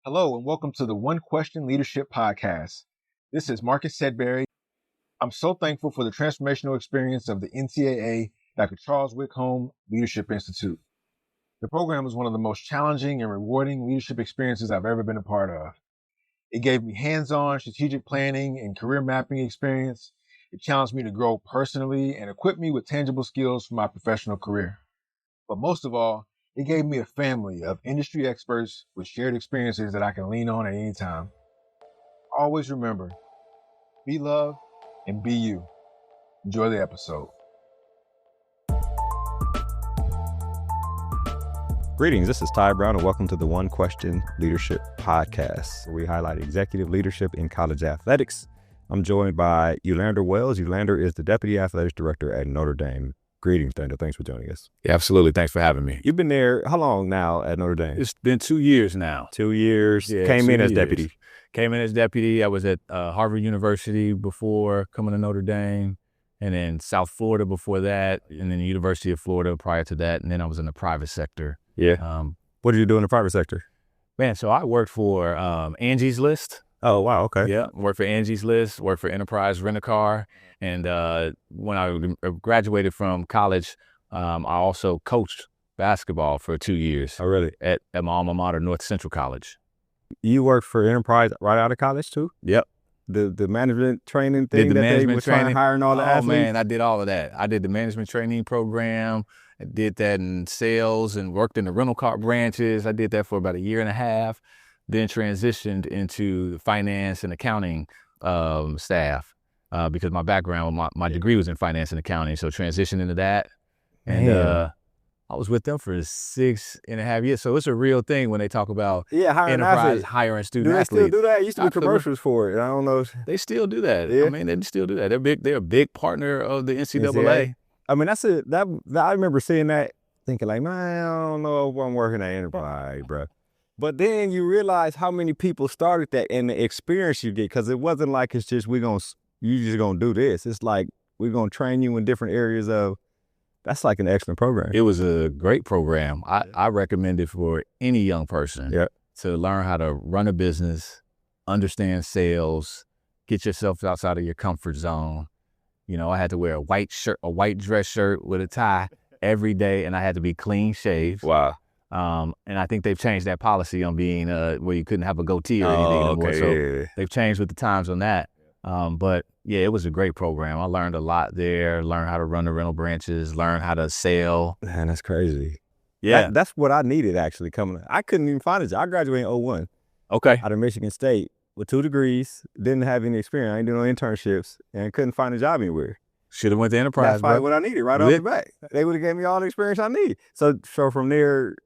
Hello and welcome to the One Question Leadership Podcast. This is Marcus Sedberry. I'm so thankful for the transformational experience of the NCAA Dr. Charles Whitcomb Leadership Institute. The program was one of the most challenging and rewarding leadership experiences I've ever been a part of. It gave me hands-on strategic planning and career mapping experience. It challenged me to grow personally and equipped me with tangible skills for my professional career. But most of all, it gave me a family of industry experts with shared experiences that I can lean on at any time. Always remember, be loved and be you. Enjoy the episode. Greetings, this is Ty Brown and welcome to the One Question Leadership Podcast, where we highlight executive leadership in college athletics. I'm joined by Yulander Wells. Yulander is the Deputy Athletics Director at Notre Dame. Greetings, Daniel. Thanks for joining us. Yeah, absolutely. Thanks for having me. You've been there how long now at Notre Dame? It's been 2 years now. 2 years. Yeah, Came 2 in as years. deputy. Came in as deputy. I was at Harvard University before coming to Notre Dame, and then South Florida before that, and then the University of Florida prior to that, and then I was in the private sector. Yeah. What did you do in the private sector? Man, so I worked for Angie's List. Oh, wow. Okay. Yeah, worked for Angie's List, worked for Enterprise Rent-A-Car, and when I graduated from college, I also coached basketball for 2 years. Oh, really? At my alma mater, North Central College. You worked for Enterprise right out of college, too? Yep. The management training thing Did the that management they were trying training. hiring all the athletes? Oh, man, I did all of that. I did the management training program. I did that in sales and worked in the rental car branches. I did that for about a year and a half, then transitioned into the finance and accounting staff because my background, my degree was in finance and accounting, so transitioned into that. And I was with them for 6.5 years. So it's a real thing when they talk about hiring Enterprise athletes. hiring student Do they athletes. still do that? It used to be Absolutely. commercials for it. I don't know. They still do that. Yeah. I mean, they still do that. They're a big partner of the NCAA. NCAA. I mean, I remember seeing that, thinking like, man, I don't know if I'm working at Enterprise, bro. But then you realize how many people started that and the experience you get, because it wasn't like it's just you just gonna do this. It's like we're gonna train you in different areas of. That's like an excellent program. It was a great program. I recommend it for any young person to learn how to run a business, understand sales, get yourself outside of your comfort zone. You know, I had to wear a white dress shirt with a tie every day, and I had to be clean shaved. Wow. And I think they've changed that policy on being where you couldn't have a goatee or anything anymore. Okay. So they've changed with the times on that. But yeah, it was a great program. I learned a lot there, learned how to run the rental branches, learned how to sell. Man, that's crazy. Yeah. That's what I needed actually coming. I couldn't even find a job. I graduated in 2001 Okay. out of Michigan State with 2 degrees, didn't have any experience. I ain't doing no internships and couldn't find a job anywhere. Should have went to Enterprise, That's probably bro. what I needed right off the bat. They would have gave me all the experience I need. So from there,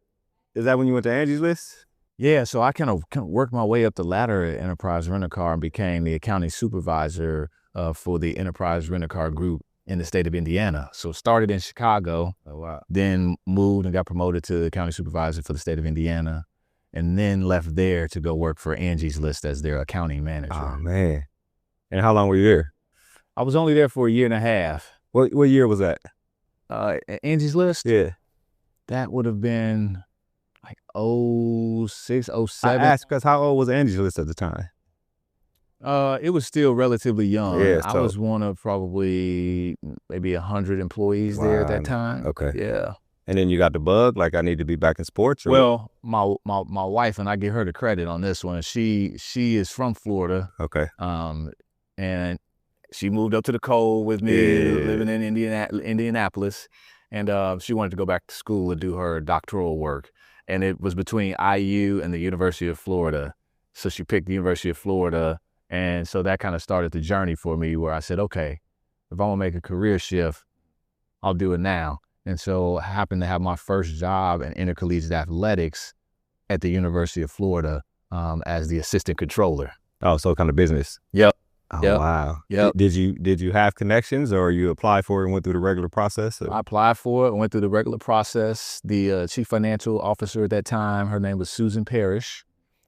is that when you went to Angie's List? Yeah, so I kind of worked my way up the ladder at Enterprise Rent-A-Car and became the accounting supervisor for the Enterprise Rent-A-Car group in the state of Indiana. So started in Chicago, then moved and got promoted to accounting supervisor for the state of Indiana, and then left there to go work for Angie's List as their accounting manager. Oh, man. And how long were you there? I was only there for a year and a half. What year was that? At Angie's List? Yeah. That would have been like 06, 07. I asked because how old was Angie's List at the time? It was still relatively young. Yeah, I so- was one of probably maybe 100 employees there at that time. Okay. Yeah. And then you got the bug, like I need to be back in sports? Or Well, my wife, and I give her the credit on this one, she is from Florida. Okay. And she moved up to the cold with me, living in Indianapolis. And she wanted to go back to school and do her doctoral work. And it was between IU and the University of Florida. So she picked the University of Florida. And so that kind of started the journey for me where I said, okay, if I want to make a career shift, I'll do it now. And so I happened to have my first job in intercollegiate athletics at the University of Florida as the assistant controller. Oh, so kind of business. Yep. Oh, Yep. wow. Yep. Did you have connections or you applied for it and went through the regular process? I applied for it, went through the regular process. The chief financial officer at that time, her name was Susan Parrish,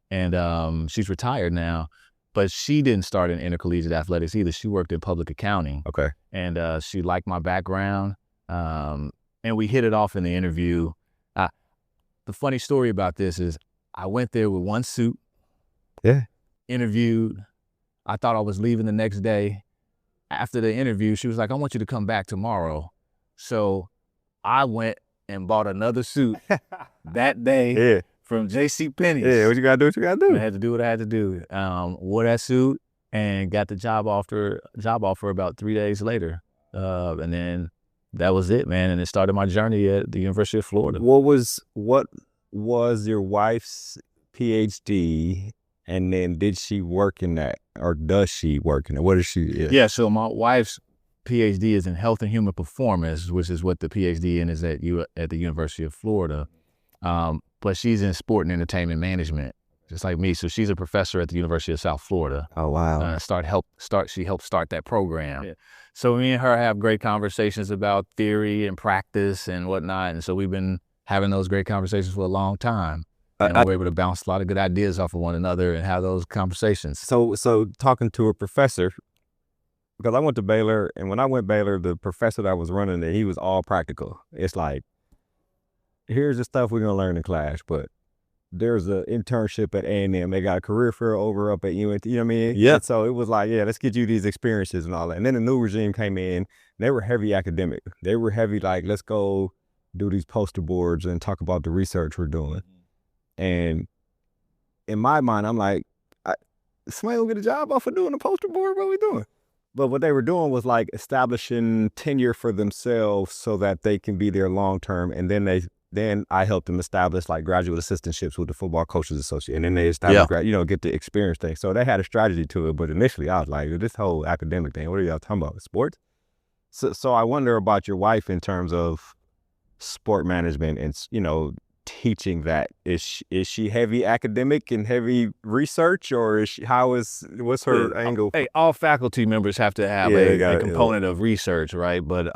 and she's retired now, but she didn't start in intercollegiate athletics either. She worked in public accounting. Okay. And she liked my background, and we hit it off in the interview. The funny story about this is I went there with one suit, Yeah. Interviewed. I thought I was leaving the next day. After the interview, she was like, I want you to come back tomorrow. So I went and bought another suit that day from JCPenney's. Yeah, what you gotta do, what you gotta do. I had to do what I had to do. Wore that suit and got the job offer about 3 days later. And then that was it, man. And it started my journey at the University of Florida. What was your wife's PhD? And then did she work in that, or does she work in it? What is she? Yeah, so my wife's PhD is in health and human performance, which is what the PhD in is at the University of Florida. But she's in sport and entertainment management, just like me. So she's a professor at the University of South Florida. Oh, wow. She helped start that program. Yeah. So me and her have great conversations about theory and practice and whatnot. And so we've been having those great conversations for a long time. And we're able to bounce a lot of good ideas off of one another and have those conversations. So talking to a professor, because I went to Baylor, and when I went Baylor, the professor that was running it, he was all practical. It's like, here's the stuff we're gonna learn in class, but there's an internship at A&M. They got a career fair over up at UNT, you know what I mean? Yeah. And so it was like, yeah, let's get you these experiences and all that. And then the new regime came in, they were heavy academic. They were heavy, like, let's go do these poster boards and talk about the research we're doing. And in my mind, I'm like, somebody will get a job off of doing a poster board? What are we doing? But what they were doing was like establishing tenure for themselves so that they can be there long term. And then I helped them establish like graduate assistantships with the Football Coaches Association. And then they established, get the experience thing. So they had a strategy to it. But initially I was like, this whole academic thing, what are y'all talking about? Sports? So I wonder about your wife in terms of sport management and, teaching that. Is she heavy academic and heavy research, or what's her angle? Hey, all faculty members have to have a component of research, right? But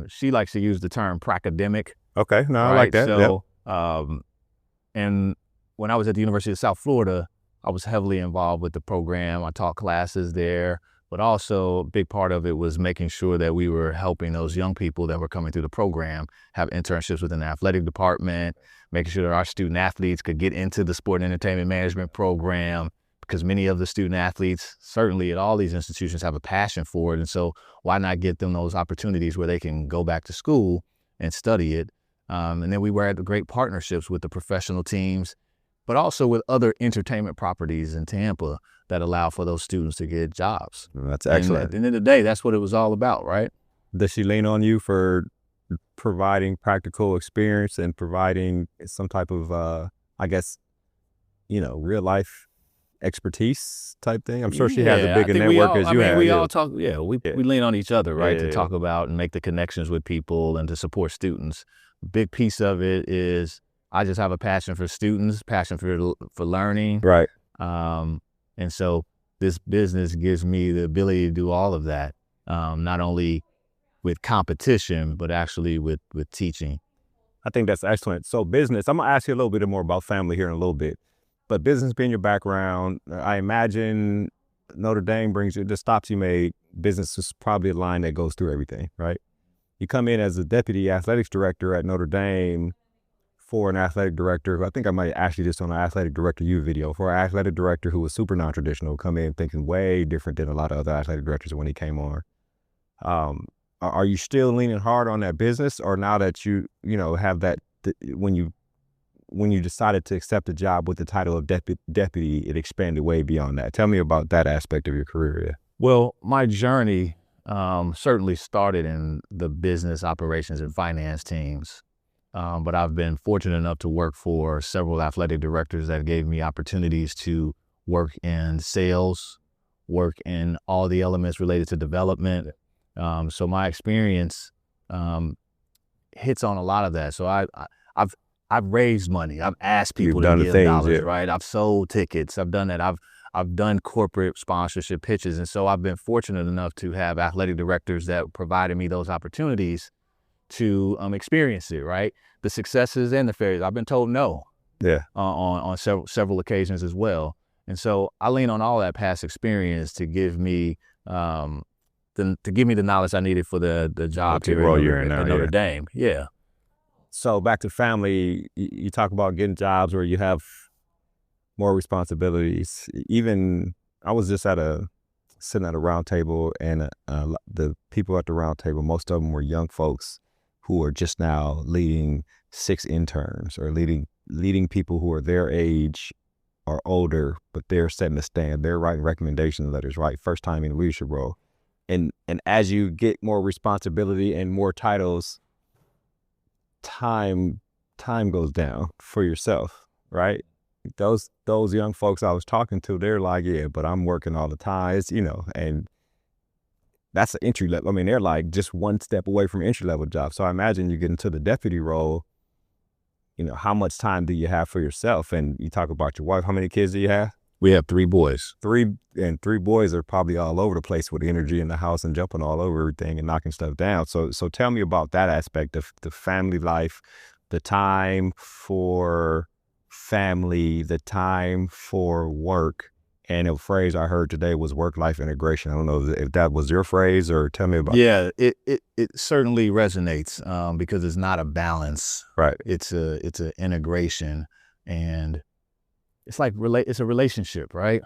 she likes to use the term pracademic. Okay, no, right? I like that. So, and when I was at the University of South Florida, I was heavily involved with the program. I taught classes there, but also a big part of it was making sure that we were helping those young people that were coming through the program have internships within the athletic department, making sure that our student athletes could get into the sport and entertainment management program, because many of the student athletes, certainly at all these institutions, have a passion for it. And so why not get them those opportunities where they can go back to school and study it? And then we were at the great partnerships with the professional teams, but also with other entertainment properties in Tampa that allow for those students to get jobs. That's excellent. And at the end of the day, that's what it was all about, right? Does she lean on you for providing practical experience and providing some type of, real life expertise type thing? I'm sure she has a bigger network as you have. We all talk, we lean on each other, right? To talk about and make the connections with people and to support students. Big piece of it is I just have a passion for students, passion for learning. Right. And so this business gives me the ability to do all of that, not only with competition, but actually with teaching. I think that's excellent. So business, I'm gonna ask you a little bit more about family here in a little bit, but business being your background, I imagine Notre Dame brings you, the stops you made, business is probably a line that goes through everything, right? You come in as a deputy athletics director at Notre Dame for an athletic director. I think I might ask you this on an athletic director U video, for an athletic director who was super non-traditional, come in thinking way different than a lot of other athletic directors when he came on. Are you still leaning hard on that business, or now that you have that, when you decided to accept a job with the title of deputy, it expanded way beyond that? Tell me about that aspect of your career. Yeah. Well, my journey certainly started in the business operations and finance teams, but I've been fortunate enough to work for several athletic directors that gave me opportunities to work in sales, work in all the elements related to development. So my experience hits on a lot of that. So I've raised money. I've asked people to give dollars, right? I've sold tickets. I've done that. I've done corporate sponsorship pitches. And so I've been fortunate enough to have athletic directors that provided me those opportunities to experience it, right? The successes and the failures. I've been told no. Yeah. On several occasions as well. And so I lean on all that past experience to give me the knowledge I needed for the job here at Notre Dame. Yeah. So back to family, you talk about getting jobs where you have more responsibilities. Even I was just sitting at a round table, and the people at the round table, most of them were young folks who are just now leading 6 interns or leading people who are their age or older, but they're setting a stand. They're writing recommendation letters, right? First time in a leadership role. And as you get more responsibility and more titles, time goes down for yourself, right? Those young folks I was talking to, they're like, yeah, but I'm working all the time, it's, and that's an entry level. I mean, they're like just one step away from entry level job. So I imagine you get into the deputy role, how much time do you have for yourself? And you talk about your wife. How many kids do you have? We have 3 boys. 3 boys are probably all over the place with energy in the house and jumping all over everything and knocking stuff down. So tell me about that aspect of the family life, the time for family, the time for work. And a phrase I heard today was work-life integration. I don't know if that was your phrase, or tell me about it. Yeah, it certainly resonates because it's not a balance. Right. It's an integration, and it's like it's a relationship, right?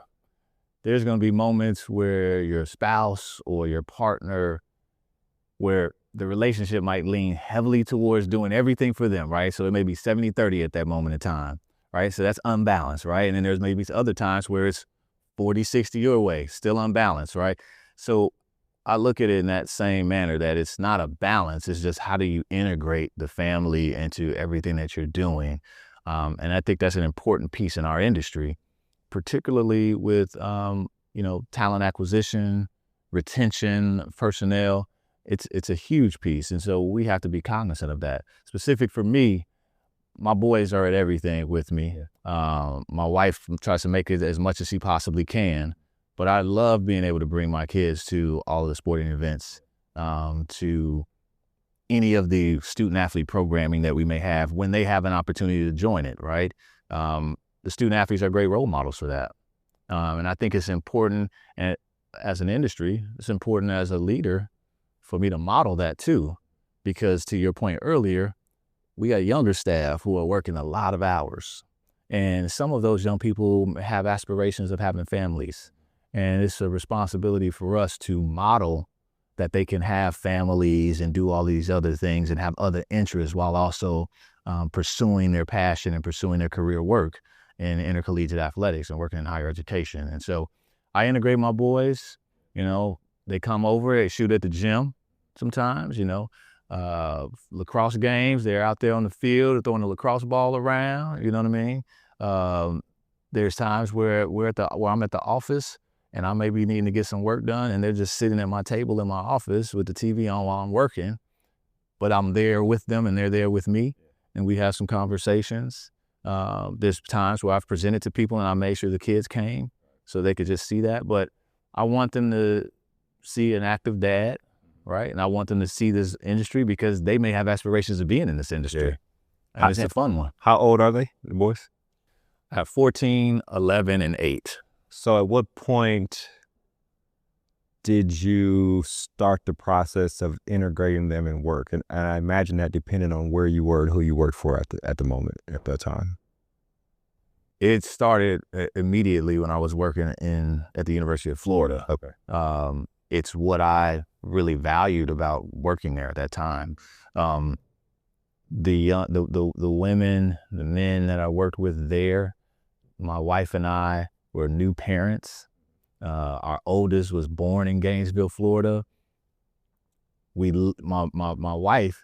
There's going to be moments where your spouse or your partner, where the relationship might lean heavily towards doing everything for them, right? So it may be 70-30 at that moment in time, right? So that's unbalanced, right? And then there's maybe other times where it's 40-60 your way, still unbalanced, right? So I look at it in that same manner, that it's not a balance. It's just how do you integrate the family into everything that you're doing? And I think that's an important piece in our industry, particularly with, talent acquisition, retention, personnel. It's a huge piece. And so we have to be cognizant of that. Specific for me, my boys are at everything with me. My wife tries to make it as much as she possibly can, but I love being able to bring my kids to all of the sporting events, to any of the student athlete programming that we may have when they have an opportunity to join it, right? The student athletes are great role models for that. And I think it's important, and as an industry, it's important as a leader for me to model that too, because to your point earlier, we got younger staff who are working a lot of hours, and some of those young people have aspirations of having families, and it's a responsibility for us to model that they can have families and do all these other things and have other interests while also pursuing their passion and pursuing their career work in intercollegiate athletics and working in higher education. And so I integrate my boys. They come over, they shoot at the gym sometimes, lacrosse games, they're out there on the field throwing the lacrosse ball around, you know what I mean? There's times where I'm at the office and I may be needing to get some work done, and they're just sitting at my table in my office with the TV on while I'm working, but I'm there with them and they're there with me, and we have some conversations. There's times where I've presented to people and I made sure the kids came so they could just see that, but I want them to see an active dad, right? And I want them to see this industry because they may have aspirations of being in this industry. Yeah. And it's a fun one. How old are they, the boys? I have 14, 11, and 8. So at what point did you start the process of integrating them in work? And I imagine that depended on where you were and who you worked for at the moment, at that time. It started immediately when I was working at the University of Florida. Okay. It's what I really valued about working there at that time. The women, the men that I worked with there, my wife and I were new parents. Our oldest was born in Gainesville, Florida. My wife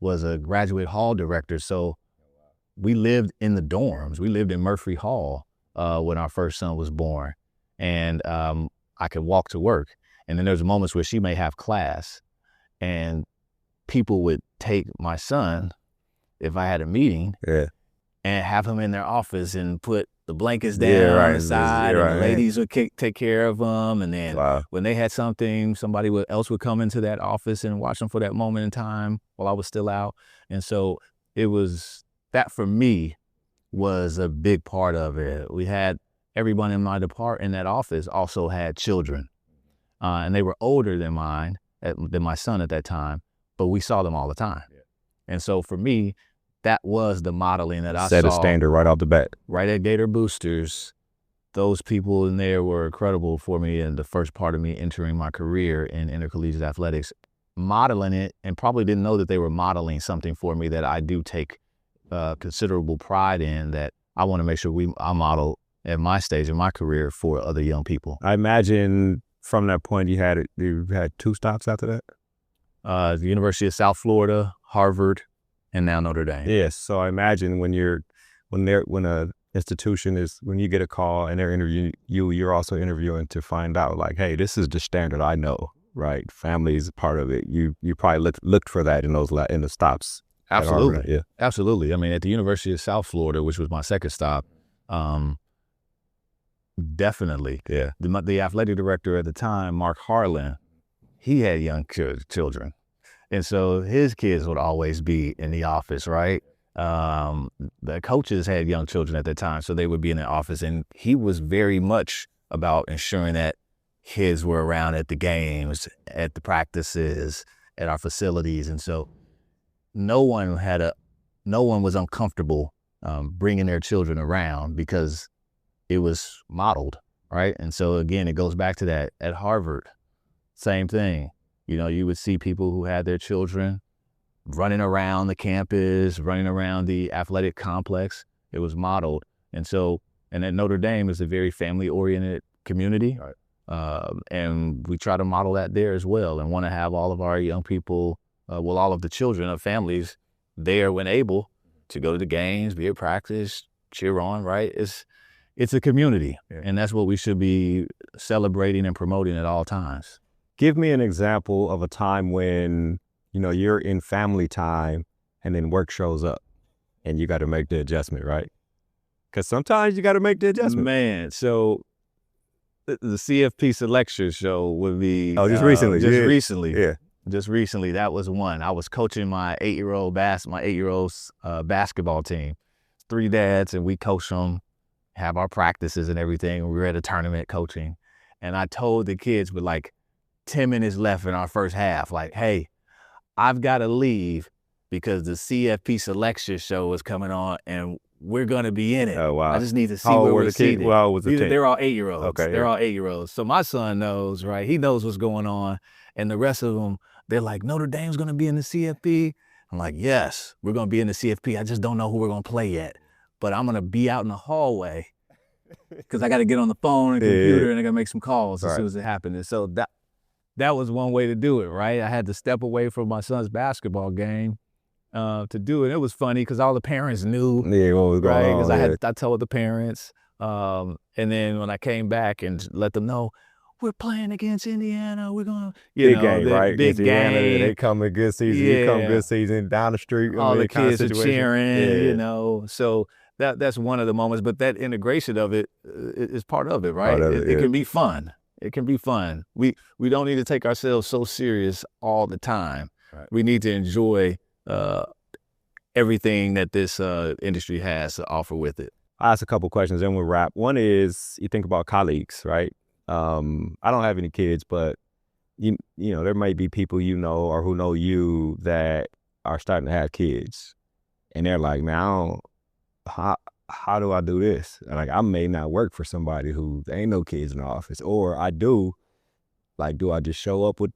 was a graduate hall director, so we lived in the dorms. We lived in Murphy Hall when our first son was born, and I could walk to work. And then there's moments where she may have class, and people would take my son, if I had a meeting, and have him in their office and put the blankets down on the side, and the ladies would take care of them. And then when they had something, somebody else would come into that office and watch them for that moment in time while I was still out. And so that for me was a big part of it. We had everyone in that office also had children. And they were older than my son at that time, but we saw them all the time. Yeah. And so for me, that was the modeling that I Set saw. a standard right off the bat. Right at Gator Boosters, those people in there were incredible for me in the first part of me entering my career in intercollegiate athletics, modeling it, and probably didn't know that they were modeling something for me that I do take considerable pride in, that I want to make sure I model at my stage in my career for other young people. I imagine from that point you had 2 stops after that? The University of South Florida, Harvard, and now Notre Dame. Yes. So I imagine when a institution when you get a call and they're interviewing you, you're also interviewing to find out like, hey, this is the standard I know, right? Family is a part of it. You probably looked for that in the stops. Absolutely. Yeah. Absolutely. I mean, at the University of South Florida, which was my second stop, definitely. Yeah. The athletic director at the time, Mark Harlan, he had young children. And so his kids would always be in the office, right? The coaches had young children at that time, so they would be in the office. And he was very much about ensuring that kids were around at the games, at the practices, at our facilities. And so no one was uncomfortable bringing their children around because it was modeled, right? And so again, it goes back to that. At Harvard, same thing. You would see people who had their children running around the campus, running around the athletic complex. It was modeled. And at Notre Dame is a very family-oriented community. Right. And we try to model that there as well, and want to have all of our young people, all of the children of families there when able to go to the games, be at practice, cheer on, right? It's a community, and that's what we should be celebrating and promoting at all times. Give me an example of a time when, you're in family time and then work shows up and you got to make the adjustment, right? Because sometimes you got to make the adjustment. Man, so the CFP selection show would be... Oh, just recently. Recently. Yeah. Just recently, that was one. I was coaching my 8-year-old's basketball team. 3 dads, and we coach them, have our practices and everything. We were at a tournament coaching. And I told the kids with like 10 minutes left in our first half, like, hey, I've got to leave because the CFP selection show is coming on and we're going to be in it. Oh, wow. I just need to see where we're seated. Well, was the team? They're all 8-year-olds. Okay, They're all 8-year-olds. So my son knows, right? He knows what's going on. And the rest of them, they're like, Notre Dame's going to be in the CFP. I'm like, yes, we're going to be in the CFP. I just don't know who we're going to play yet. But I'm going to be out in the hallway because I got to get on the phone and computer and I got to make some calls as soon as it happens. And so that was one way to do it, right? I had to step away from my son's basketball game to do it. It was funny because all the parents knew, what was going on. Because I told the parents, and then when I came back and let them know, we're playing against Indiana. We're gonna, big game, right? Big game. They come in good season. You come good season down the street. All the kids are cheering, So that's one of the moments. But that integration of it is part of it, right? It can be fun. It can be fun. We don't need to take ourselves so serious all the time. Right. We need to enjoy everything that this industry has to offer with it. I'll ask a couple questions and we'll wrap. One is, you think about colleagues, right? I don't have any kids, but you know, there might be people or who know you that are starting to have kids, and they're like, man, how do I do this? Like, I may not work for somebody who ain't no kids in the office, or I do. Like, do I just show up with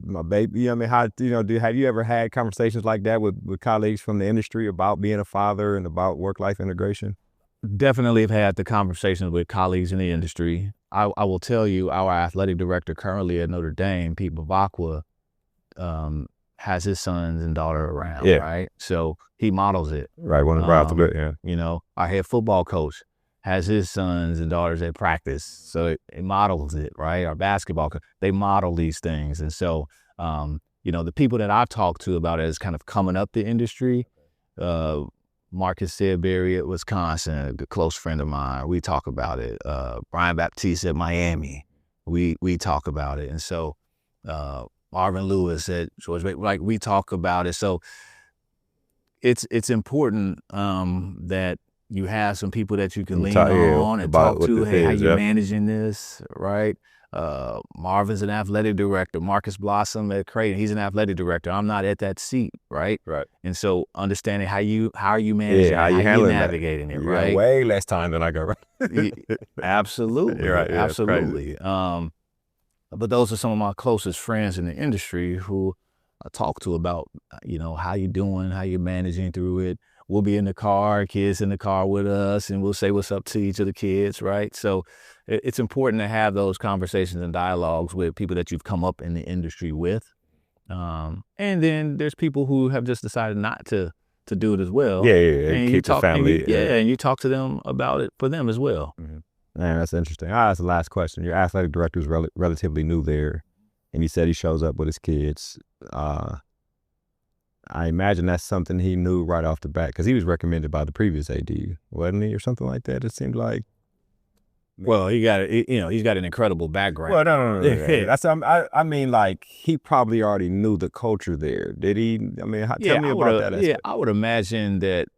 my baby? You know what I mean? Have you ever had conversations like that with colleagues from the industry about being a father and about work-life integration? Definitely have had the conversations with colleagues in the industry. I will tell you, our athletic director currently at Notre Dame, Pete Bavacqua, has his sons and daughter around, right? So he models it. Right, one of the You know, our head football coach has his sons and daughters at practice, so it models it, right? Our basketball coach, they model these things. And so, the people that I've talked to about it is kind of coming up the industry, Marcus Sedberry at Wisconsin, a close friend of mine, we talk about it. Brian Baptiste at Miami, we talk about it. And so Marvin Lewis at George Bay, like, we talk about it. So it's important that you have some people that you can lean on and talk to. Hey, how you managing this, right? Marvin's an athletic director. Marcus Blossom at Creighton, he's an athletic director. I'm not at that seat, right? Right. And so understanding how are you managing, how you you handling navigating that. it, You right? got way less time than I got. Absolutely, Right, yeah, absolutely. But those are some of my closest friends in the industry who I talk to about, how you doing, how you're managing through it. We'll be in the car, kids in the car with us, and we'll say what's up to each of the kids, right? So it's important to have those conversations and dialogues with people that you've come up in the industry with. And then there's people who have just decided not to do it as well. Yeah. And Keep the family. And you talk to them about it for them as well. Mm-hmm. Man, that's interesting. That's the last question. Your athletic director is relatively new there, and you said he shows up with his kids. I imagine that's something he knew right off the bat because he was recommended by the previous AD, wasn't he, or something like that? It seemed like. Well, he's got an incredible background. Well, no. That's I mean, like he probably already knew the culture there. Did he? I mean, tell me about that aspect. Yeah, I would imagine that.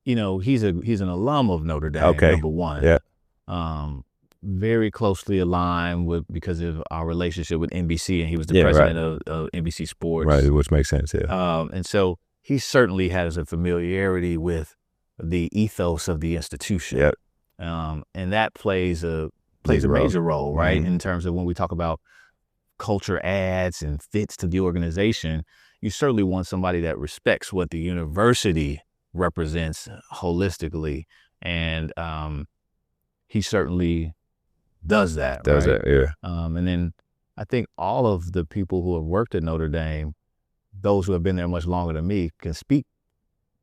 He's an alum of Notre Dame. Okay. Number one. Yeah. Very closely aligned because of our relationship with NBC, and he was the president of NBC Sports. Right, which makes sense. Yeah. And so he certainly has a familiarity with the ethos of the institution. Yep. And that plays a major role, right? Mm-hmm. In terms of when we talk about culture adds and fits to the organization, you certainly want somebody that respects what the university represents holistically. And he certainly does that. Does right? that, yeah. And then I think all of the people who have worked at Notre Dame, those who have been there much longer than me,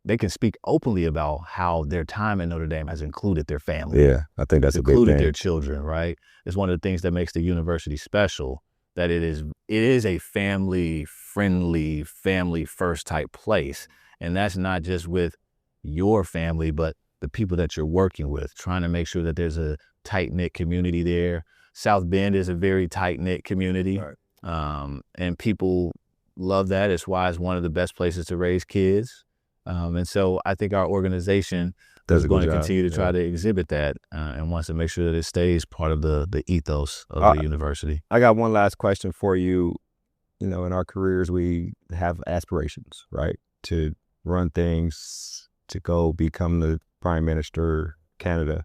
they can speak openly about how their time at Notre Dame has included their family. Yeah, I think that's a big thing. Included their children, right? It's one of the things that makes the university special, that it is a family-friendly, family-first type place. And that's not just with your family, but the people that you're working with, trying to make sure that there's a tight-knit community there. South Bend is a very tight-knit community. Right. And people love that. It's why it's one of the best places to raise kids. And so I think our organization is going to continue to try to exhibit that and wants to make sure that it stays part of the ethos of the university. I got one last question for you. In our careers, we have aspirations, right? To run things, to go become the prime minister, Canada,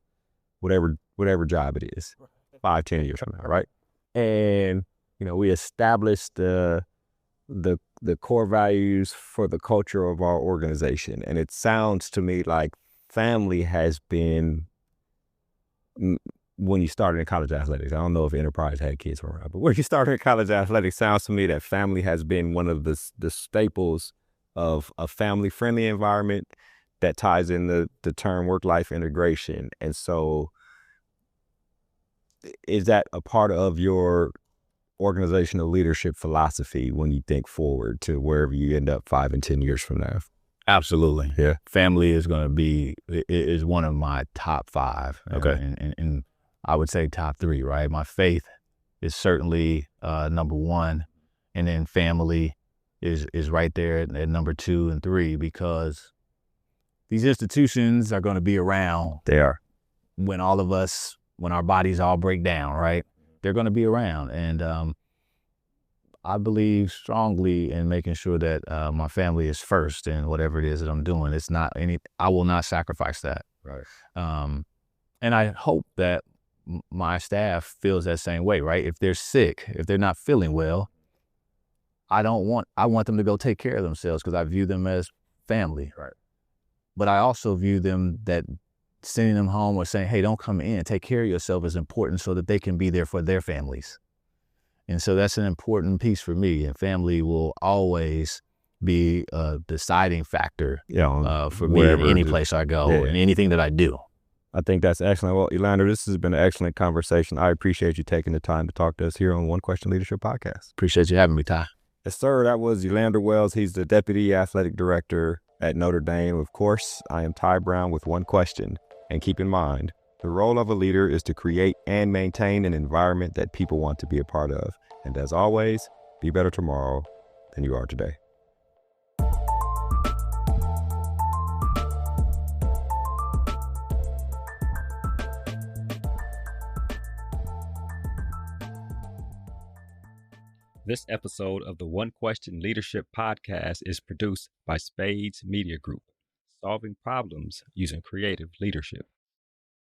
whatever job it is, 5-10 years from now, right? And, we established the core values for the culture of our organization. And it sounds to me like family has been, when you started in college athletics, I don't know if Enterprise had kids around, but when you started in college athletics, sounds to me that family has been one of the staples of a family-friendly environment that ties in the term work-life integration. And so is that a part of your organizational leadership philosophy when you think forward to wherever you end up 5 and 10 years from now? Absolutely. Yeah. Family is one of my top 5. Okay. And I would say top 3, right? My faith is certainly number 1. And then family is right there at number 2 and 3, because these institutions are going to be around. They are. When our bodies all break down, right? They're going to be around. And I believe strongly in making sure that my family is first in whatever it is that I'm doing. I will not sacrifice that. Right. And I hope that my staff feels that same way, right? If they're sick, if they're not feeling well, I want them to go take care of themselves because I view them as family. Right. But I also view them that sending them home or saying, hey, don't come in, take care of yourself is important so that they can be there for their families. And so that's an important piece for me. And family will always be a deciding factor for me in any place I go and anything that I do. I think that's excellent. Well, Yulander, this has been an excellent conversation. I appreciate you taking the time to talk to us here on One Question Leadership Podcast. Appreciate you having me, Ty. Yes, sir. That was Yulander Wells. He's the Deputy Athletic Director at Notre Dame. Of course, I am Ty Brown with one question. And keep in mind, the role of a leader is to create and maintain an environment that people want to be a part of. And as always, be better tomorrow than you are today. This episode of the One Question Leadership Podcast is produced by Spades Media Group, solving problems using creative leadership.